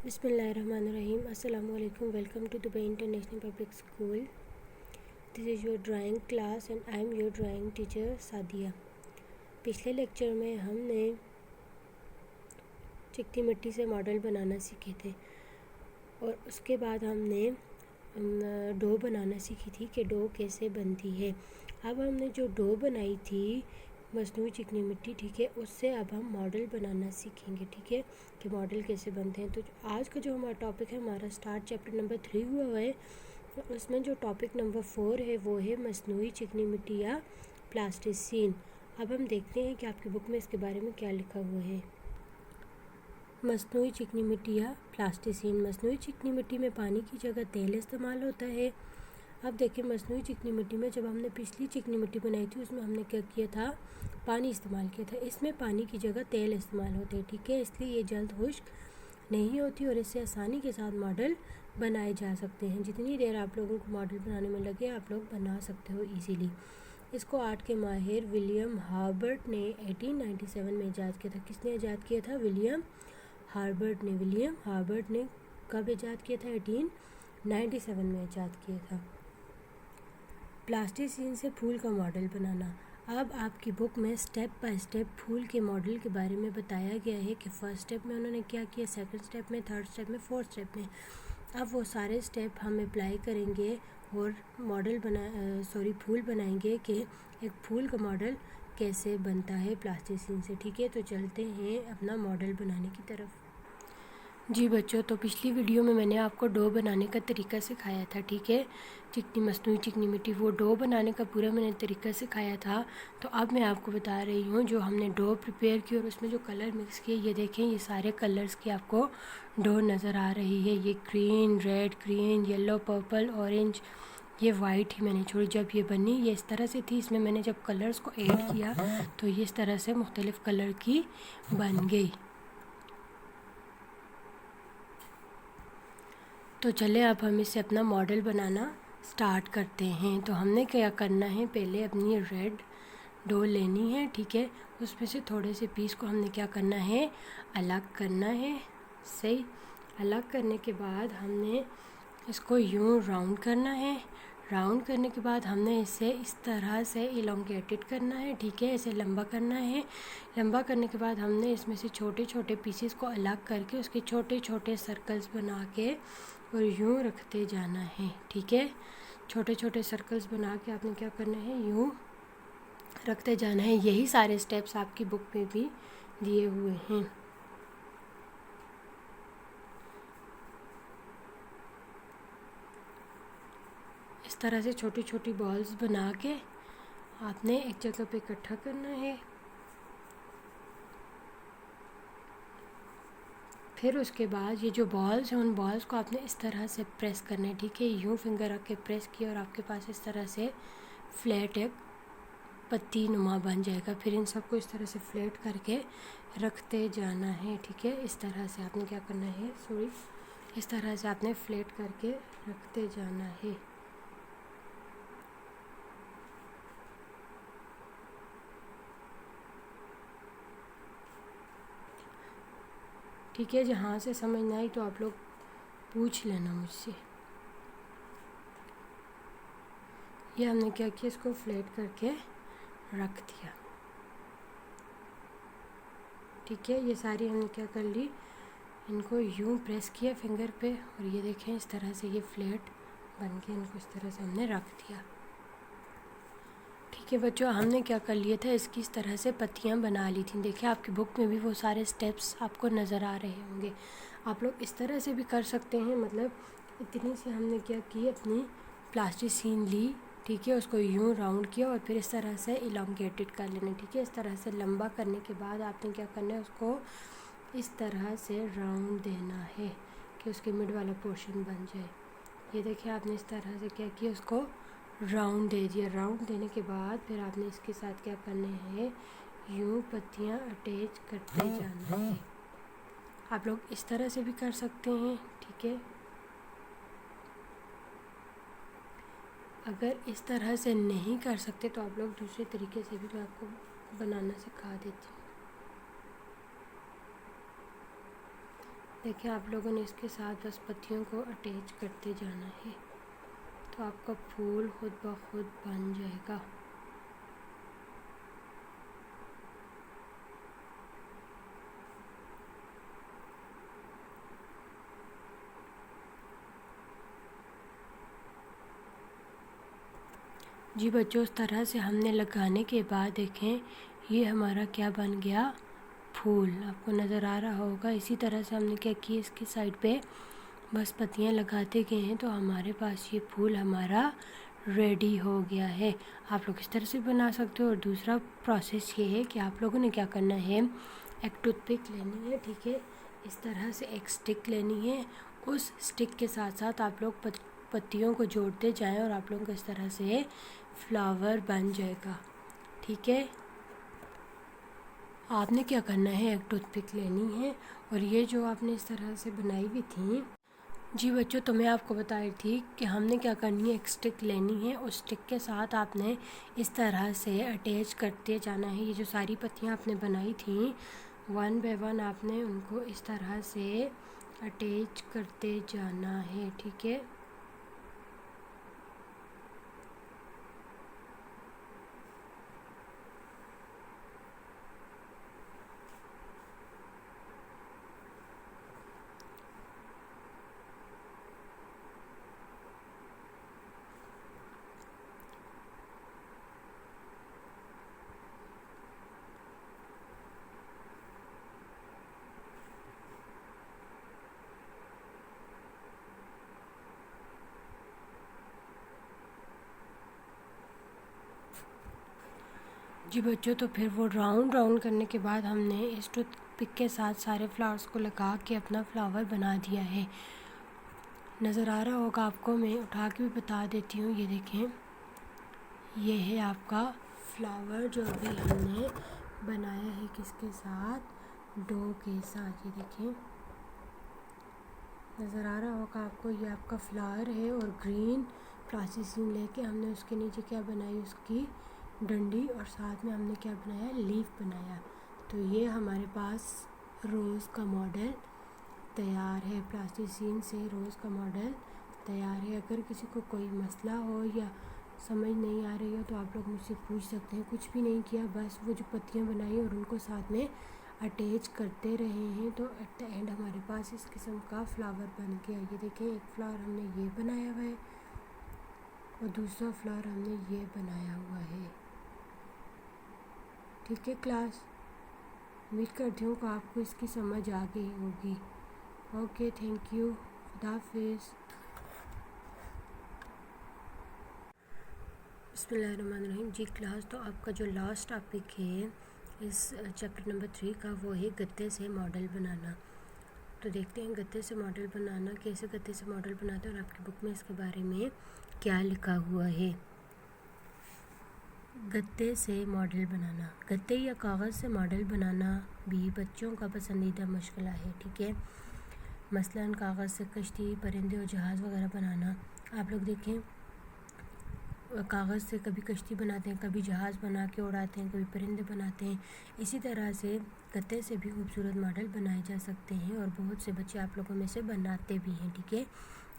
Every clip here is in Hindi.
Bismillahirrahmanirrahim. Assalamu alaikum. Welcome to Dubai International Public School. This is your drawing class and I am your drawing teacher Sadia. पिछले लेक्चर में हमने चिकनी मिट्टी से मॉडल बनाना सीखे थे और उसके बाद हमने डो बनाना सीखी थी कि डो कैसे बनती है। अब हमने जो डो बनाई थी मसनूई चिकनी मिट्टी, ठीक है, उससे अब हम मॉडल बनाना सीखेंगे, ठीक है, कि मॉडल कैसे बनते हैं। तो आज का जो हमारा टॉपिक है, हमारा स्टार्ट चैप्टर नंबर 3 हुआ है। तो उसमें जो टॉपिक नंबर 4 है वो है मसनूई चिकनी मिट्टी या प्लास्टिसीन। अब हम देखते हैं कि आपकी बुक में इसके बारे में क्या लिखा हुआ है। मसनूई चिकनी मिट्टी या प्लास्टिसीन। मसनूई चिकनी मिट्टी में पानी की जगह तेल इस्तेमाल होता है। अब देखिए, मसनूई चिकनी मिट्टी में जब हमने पिछली चिकनी मिट्टी बनाई थी उसमें हमने क्या किया था, पानी इस्तेमाल किया था। इसमें पानी की जगह तेल इस्तेमाल होते हैं, ठीक है, इसलिए ये जल्द खुश्क नहीं होती और इससे आसानी के साथ मॉडल बनाए जा सकते हैं। जितनी देर आप लोगों को मॉडल बनाने में लगे आप लोग बना सकते हो ईजीली। इसको आर्ट के माहिर विलियम हार्बर्ट ने 1897 में ईजाद किया था। किसने ईजाद किया था? विलियम हार्बर्ट ने। विलियम हार्बर्ट ने कब ईजाद किया था? 1897 में ईजाद किया था। प्लास्टिसीन से फूल का मॉडल बनाना। अब आपकी बुक में स्टेप बाय स्टेप फूल के मॉडल के बारे में बताया गया है कि फर्स्ट स्टेप में उन्होंने क्या किया, सेकंड स्टेप में, थर्ड स्टेप में, फोर्थ स्टेप में। अब वो सारे स्टेप हम अप्लाई करेंगे और फूल बनाएंगे कि एक फूल का मॉडल कैसे बनता है प्लास्टिसीन से, ठीक है। तो चलते हैं अपना मॉडल बनाने की तरफ। जी बच्चों, तो पिछली वीडियो में मैंने आपको डो बनाने का तरीका सिखाया था, ठीक है। मसनूई चिकनी मिट्टी, वो डो बनाने का पूरा मैंने तरीका सिखाया था। तो अब मैं आपको बता रही हूँ जो हमने डो प्रिपेयर की और उसमें जो कलर मिक्स किए, ये देखें, ये सारे कलर्स की आपको डो नज़र आ रही है। ये green, red, green, yellow, purple, orange, ये वाइट ही मैंने छोड़ी। जब ये बनी ये इस तरह से थी, इसमें मैंने जब कलर्स को ऐड किया तो ये इस तरह से मुख्तलिफ़ कलर की बन गई। तो चले अब हम इससे अपना मॉडल बनाना स्टार्ट करते हैं। तो हमने क्या करना है, पहले अपनी रेड डो लेनी है, ठीक है। उसमें से थोड़े से पीस को हमने क्या करना है, अलग करना है। सही, अलग करने के बाद हमने इसको यूं राउंड करना है। राउंड करने के बाद हमने इसे इस तरह से इलोंगेटेड करना है, ठीक है, इसे लंबा करना है। लंबा करने के बाद हमने इसमें से छोटे छोटे पीसेस को अलग करके उसके छोटे छोटे सर्कल्स बना के और यूं रखते जाना है, ठीक है। छोटे छोटे सर्कल्स बना के आपने क्या करना है, यूं रखते जाना है। यही सारे स्टेप्स आपकी बुक में भी दिए हुए हैं। इस तरह से छोटी छोटी बॉल्स बना के आपने एक जगह पे इकट्ठा करना है। फिर उसके बाद ये जो बॉल्स हैं उन बॉल्स को आपने इस तरह से प्रेस करना है, ठीक है। यूं फिंगर रख के प्रेस किया और आपके पास इस तरह से फ्लैट एक पत्ती नुमा बन जाएगा। फिर इन सबको इस तरह से फ्लैट करके रखते जाना है, ठीक है। इस तरह से आपने क्या करना है, इस तरह से आपने फ्लैट करके रखते जाना है। ठीक है, जहाँ से समझ ना आई तो आप लोग पूछ लेना मुझसे। ये हमने क्या किया, इसको फ्लैट करके रख दिया, ठीक है। ये सारी हमने क्या कर ली, इनको यूं प्रेस किया फिंगर पे और ये देखें इस तरह से ये फ्लैट बन के इनको इस तरह से हमने रख दिया, ठीक है बच्चों। हमने क्या कर लिया था, इसकी इस तरह से पत्तियां बना ली थी। देखिए आपकी बुक में भी वो सारे स्टेप्स आपको नज़र आ रहे होंगे। आप लोग इस तरह से भी कर सकते हैं, मतलब इतनी से हमने क्या की, अपनी प्लास्टिसीन ली, ठीक है, उसको यूं राउंड किया और फिर इस तरह से इलोंगेटेड कर लेना, ठीक है। इस तरह से लंबा करने के बाद आपने क्या करना है, उसको इस तरह से राउंड देना है कि उसके मिड वाला पोर्शन बन जाए। ये देखिए आपने इस तरह से क्या किया, उसको राउंड दे दिया। राउंड देने के बाद फिर आपने इसके साथ क्या करना है, यूं पत्तियां अटैच करते जाना है। आप लोग इस तरह से भी कर सकते हैं, ठीक है। अगर इस तरह से नहीं कर सकते तो आप लोग दूसरे तरीके से भी मैं आपको बनाना सिखा देती हूँ। देखिए आप लोगों ने इसके साथ बस पत्तियों को अटैच करते जाना है तो आपका फूल खुद ब खुद बन जाएगा। जी बच्चों, इस तरह से हमने लगाने के बाद देखें ये हमारा क्या बन गया, फूल। आपको नज़र आ रहा होगा। इसी तरह से हमने क्या किया, इसकी साइड पे बस पत्तियां लगाते गए हैं तो हमारे पास ये फूल हमारा रेडी हो गया है। आप लोग इस तरह से बना सकते हो। और दूसरा प्रोसेस ये है कि आप लोगों ने क्या करना है, एक टूथपिक लेनी है, ठीक है। इस तरह से एक स्टिक लेनी है, उस स्टिक के साथ साथ आप लोग पत्तियों को जोड़ते जाएं और आप लोगों को इस तरह से फ्लावर बन जाएगा, ठीक है। आपने क्या करना है, एक टूथपिक लेनी है और ये जो आपने इस तरह से बनाई हुई थी, जी बच्चों तो मैं आपको बता रही थी कि हमने क्या करनी है, एक स्टिक लेनी है। उस स्टिक के साथ आपने इस तरह से अटैच करते जाना है। ये जो सारी पत्तियां आपने बनाई थी, वन बाय वन आपने उनको इस तरह से अटैच करते जाना है, ठीक है। जी बच्चों तो फिर वो राउंड राउंड करने के बाद हमने इस टूथपिक के साथ सारे फ्लावर्स को लगा के अपना फ्लावर बना दिया है। नज़र आ रहा होगा आपको, मैं उठा के भी बता देती हूँ। ये देखें, ये है आपका फ्लावर जो अभी हमने बनाया है, किसके साथ, डो के साथ। ये देखें, नज़र आ रहा होगा आपको, ये आपका फ्लावर है। और ग्रीन प्लास्टिक लेके हमने उसके नीचे क्या बनाई, उसकी डंडी, और साथ में हमने क्या बनाया, लीफ बनाया। तो ये हमारे पास रोज़ का मॉडल तैयार है। प्लास्टिसिन से रोज़ का मॉडल तैयार है। अगर किसी को कोई मसला हो या समझ नहीं आ रही हो तो आप लोग मुझसे पूछ सकते हैं। कुछ भी नहीं किया, बस वो जो पत्तियां बनाई और उनको साथ में अटैच करते रहे हैं तो एट द एंड हमारे पास इस किस्म का फ्लावर बन गया। ये देखें, एक फ्लावर हमने ये बनाया हुआ है और दूसरा फ्लावर हमने ये बनाया हुआ है, ठीक है क्लास। उम्मीद करती हूँ कि आपको इसकी समझ आ गई होगी। ओके, थैंक यू, खुदा हाफिज़। बिस्मिल्लाहिर्रहमानिर्रहीम। जी क्लास, तो आपका जो लास्ट टॉपिक है इस चैप्टर नंबर 3 का, वो है गत्ते से मॉडल बनाना। तो देखते हैं गत्ते से मॉडल बनाना, कैसे गत्ते से मॉडल बनाते हैं और आपकी बुक में इसके बारे में क्या लिखा हुआ है। गत्ते से मॉडल बनाना। गत्ते या कागज़ से मॉडल बनाना भी बच्चों का पसंदीदा मशगला है, ठीक है। मसलन कागज़ से कश्ती, परिंदे और जहाज़ वगैरह बनाना। आप लोग देखें, कागज़ से कभी कश्ती बनाते हैं, कभी जहाज़ बना के उड़ाते हैं, कभी परिंदे बनाते हैं। इसी तरह से गत्ते से भी खूबसूरत मॉडल बनाए जा सकते हैं और बहुत से बच्चे आप लोगों में से बनाते भी हैं, ठीक है।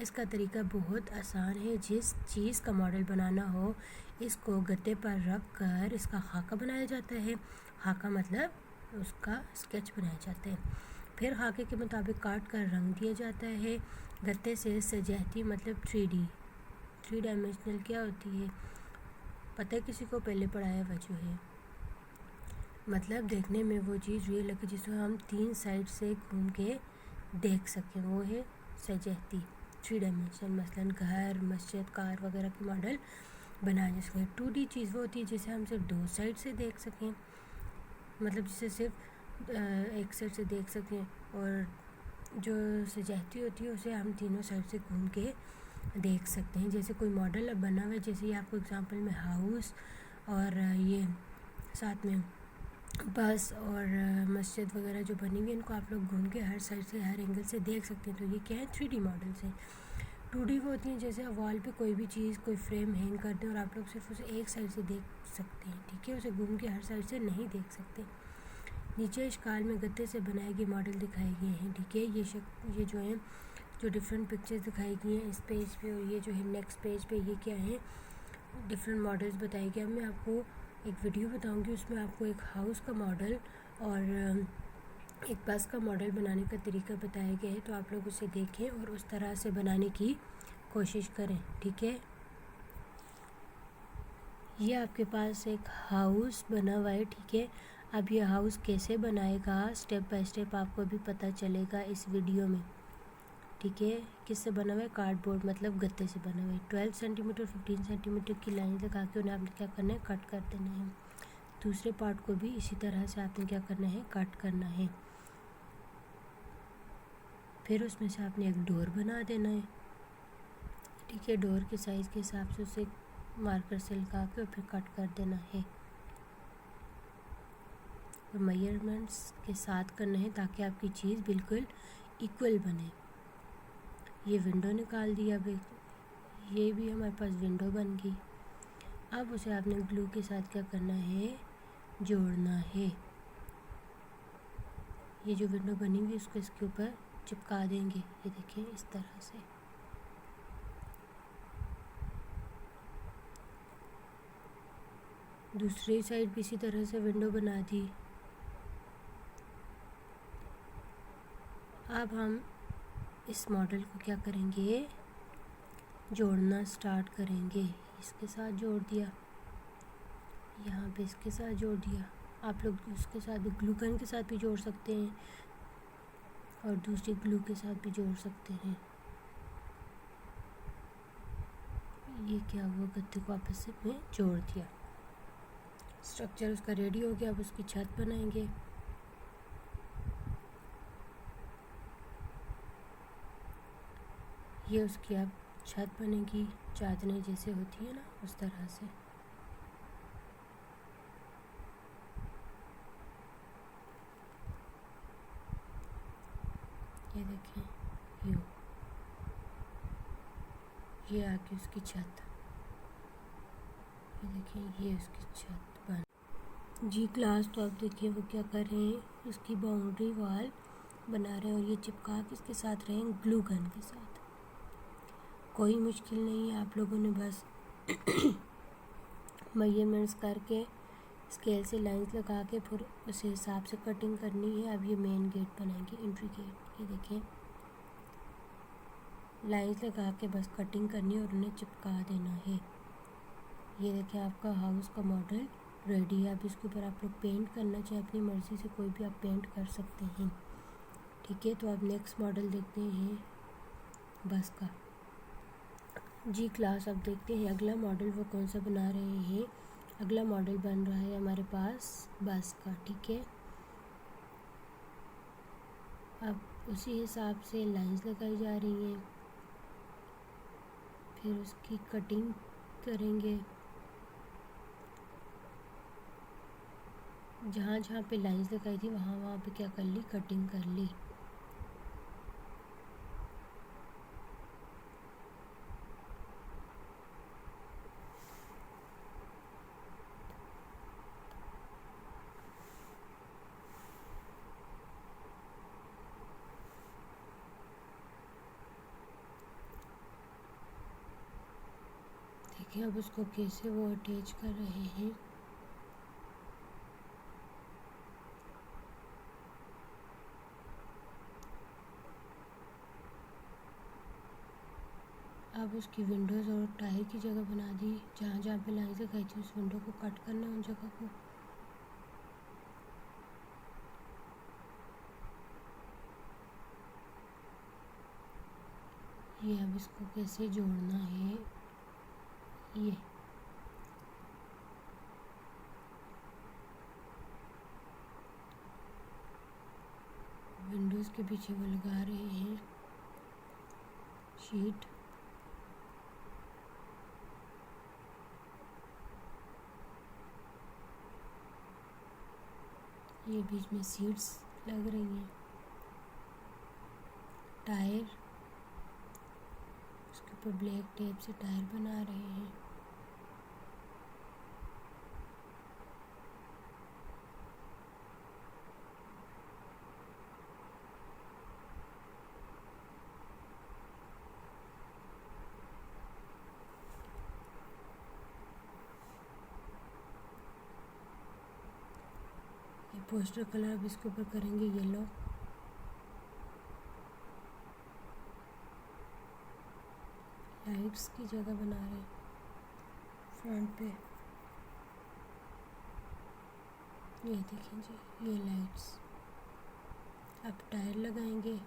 इसका तरीका बहुत आसान है। जिस चीज़ का मॉडल बनाना हो, इसको गत्ते पर रख कर इसका खाका बनाया जाता है। खाका मतलब उसका स्केच बनाया जाता है। फिर खाके के मुताबिक काट कर रंग दिया जाता है। गत्ते से सजहती मतलब 3 डायमेंशनल क्या होती है, पता है किसी को, पहले पढ़ाया हुआ जो है, मतलब देखने में वो चीज़ रियल लगे जिसको हम 3 साइड से घूम के देख सकें, वो है सजहती 3 डायमेंशनल। मसलन घर, मस्जिद, कार वगैरह के मॉडल बनाए जा सकें। 2D चीज़ वो होती है जिसे हम सिर्फ 2 साइड से देख सकें, मतलब जिसे सिर्फ एक साइड से देख सकें। और जो सजहती होती है उसे हम तीनों साइड से घूम के देख सकते हैं। जैसे कोई मॉडल अब बना हुआ है, जैसे ये आपको एग्जांपल में हाउस और ये साथ में बस और मस्जिद वगैरह जो बनी हुई है, इनको आप लोग घूम के हर साइड से, हर एंगल से देख सकते हैं। तो ये क्या है, 3D मॉडल्स हैं। 2D वो होती हैं जैसे वॉल पे कोई भी चीज़, कोई फ्रेम हैंग कर दें और आप लोग सिर्फ उसे एक साइड से देख सकते हैं, ठीक है, उसे घूम के हर साइड से नहीं देख सकते। नीचे इश्काल में गत्ते से बनाए गए मॉडल दिखाए गए हैं। ठीक है, ये जो है जो डिफरेंट पिक्चर्स दिखाई गई हैं इस पेज पे और ये जो है नेक्स्ट पेज पे, ये क्या है, डिफरेंट मॉडल्स बताए गए। अब मैं आपको एक वीडियो बताऊंगी, उसमें आपको एक हाउस का मॉडल और एक बस का मॉडल बनाने का तरीका बताया गया है, तो आप लोग उसे देखें और उस तरह से बनाने की कोशिश करें। ठीक है, ये आपके पास एक हाउस बना हुआ है। ठीक है, अब ये हाउस कैसे बनाएगा स्टेप बाय स्टेप आपको भी पता चलेगा इस वीडियो में। ठीक है, किससे बना हुआ है, कार्डबोर्ड मतलब गत्ते से बना हुआ है। 12 सेंटीमीटर 15 सेंटीमीटर की लाइन लगा के उन्हें आपने क्या करना है, कट कर देना है। दूसरे पार्ट को भी इसी तरह से आपने क्या करना है, कट करना है। फिर उसमें से आपने एक डोर बना देना है। ठीक है, डोर के साइज़ के हिसाब से उसे मार्कर से लगा के और फिर कट कर देना है और मेजरमेंट्स के साथ करना है ताकि आपकी चीज़ बिल्कुल इक्वल बने। ये विंडो निकाल दिया, अब ये भी हमारे पास विंडो बन गई। अब उसे आपने ग्लू के साथ क्या करना है, जोड़ना है। ये जो विंडो बनी हुई है उसको इसके ऊपर चिपका देंगे, ये देखिए इस तरह से। दूसरी साइड भी इसी तरह से विंडो बना दी। अब हम इस मॉडल को क्या करेंगे, जोड़ना स्टार्ट करेंगे। इसके साथ जोड़ दिया, यहाँ पे इसके साथ जोड़ दिया। आप लोग उसके साथ भी ग्लू गन के साथ भी जोड़ सकते हैं और दूसरी ग्लू के साथ भी जोड़ सकते हैं। ये क्या हुआ, गत्ते को आपस में जोड़ दिया। स्ट्रक्चर उसका रेडी हो गया। अब उसकी छत बनाएंगे। ये उसकी अब छत बनेगी, चादरें जैसे होती है ना उस तरह से। ये देखें, ये आगे उसकी छत, ये देखें ये उसकी छत बन जी क्लास। तो अब देखिए वो क्या कर रहे हैं, उसकी बाउंड्री वॉल बना रहे हैं और ये चिपका के इसके साथ रहे हैं ग्लू गन के साथ। कोई मुश्किल नहीं है, आप लोगों ने बस मेजरमेंट्स करके स्केल से लाइंस लगा के फिर उस हिसाब से कटिंग करनी है। अब ये मेन गेट बनाएंगे, एंट्री गेट। ये देखिए लाइंस लगा के बस कटिंग करनी है और उन्हें चिपका देना है। ये देखिए आपका हाउस का मॉडल रेडी है। अब इसके ऊपर आप लोग पेंट करना चाहे अपनी मर्ज़ी से कोई भी आप पेंट कर सकते हैं। ठीक है, तो अब नेक्स्ट मॉडल देखते हैं बस का। जी क्लास, अब देखते हैं अगला मॉडल वो कौन सा बना रहे हैं। अगला मॉडल बन रहा है हमारे पास बस का। ठीक है, अब उसी हिसाब से लाइंस लगाई जा रही हैं, फिर उसकी कटिंग करेंगे। जहाँ जहाँ पे लाइंस लगाई थी वहाँ वहाँ पे क्या कर ली, कटिंग कर ली। देखिए अब उसको कैसे वो अटैच कर रहे हैं। अब उसकी विंडोज़ और टायर की जगह बना दी। जहाँ जहाँ पे लाइंस लगाई थी उस विंडो को कट करना है, उन जगह को। ये अब इसको कैसे जोड़ना है, ये विंडोज़ के पीछे वो लगा रहे हैं शीट। ये बीच में सीट्स लग रही हैं। टायर, उसके ऊपर ब्लैक टेप से टायर बना रहे हैं। पोस्टर कलर अब इसके ऊपर करेंगे येलो। लाइट्स की जगह बना रहे हैं फ्रंट पे। ये देखें जी, ये लाइट्स। अब टायर लगाएंगे।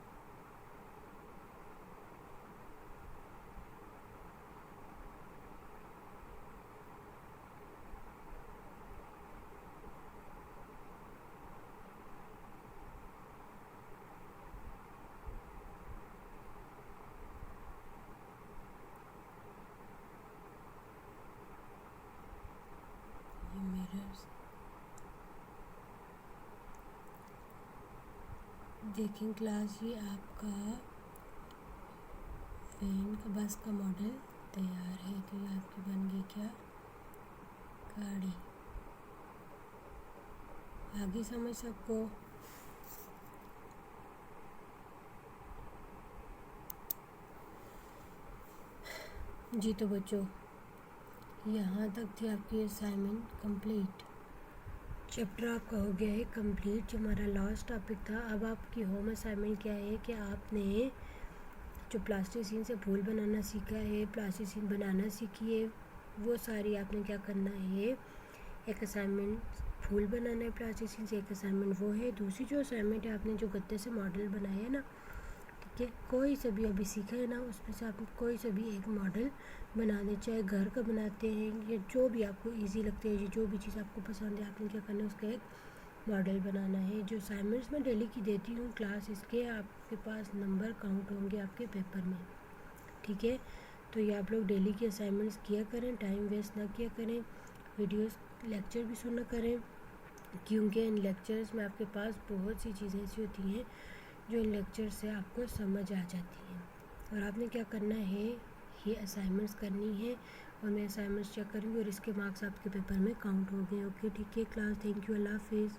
देखें क्लास, ये आपका वैन का बस का मॉडल तैयार है। तो ये आपकी बन गई क्या, गाड़ी। आगे समझ सबको। जी तो बच्चों, यहाँ तक थी आपकी असाइनमेंट कंप्लीट। चैप्टर आपका हो गया है कंप्लीट, जो हमारा लास्ट टॉपिक था। अब आपकी होम असाइनमेंट क्या है कि आपने जो प्लास्टिसिन से फूल बनाना सीखा है, प्लास्टिसिन बनाना सीखी है, वो सारी आपने क्या करना है। एक असाइनमेंट फूल बनाना है प्लास्टिसिन से, एक असाइनमेंट वो है। दूसरी जो असाइनमेंट है, आपने जो गत्ते से मॉडल बनाया है ना, ठीक है, कोई सा भी अभी सीखा है ना, उसमें से आप कोई सा भी एक मॉडल बना दें। चाहे घर का बनाते हैं या जो भी आपको इजी लगते है, जो भी चीज़ आपको पसंद है, आपने क्या करना है, उसका एक मॉडल बनाना है। जो असाइनमेंट्स मैं डेली की देती हूँ क्लास, इसके आपके पास नंबर काउंट होंगे आपके पेपर में, ठीक है। तो ये आप लोग डेली की असाइनमेंट्स किया करें, टाइम वेस्ट ना किया करें, वीडियोस लेक्चर भी सुना करें, क्योंकि इन लेक्चर्स में आपके पास बहुत सी चीज़ें ऐसी होती हैं जो इन लेक्चर से आपको समझ आ जाती हैं। और आपने क्या करना है, ये असाइनमेंट्स करनी है, और मैं असाइनमेंट्स चेक करूँगी और इसके मार्क्स आपके पेपर में काउंट हो गए। ओके, ठीक है क्लास, थैंक यू, अल्लाह हाफिज़।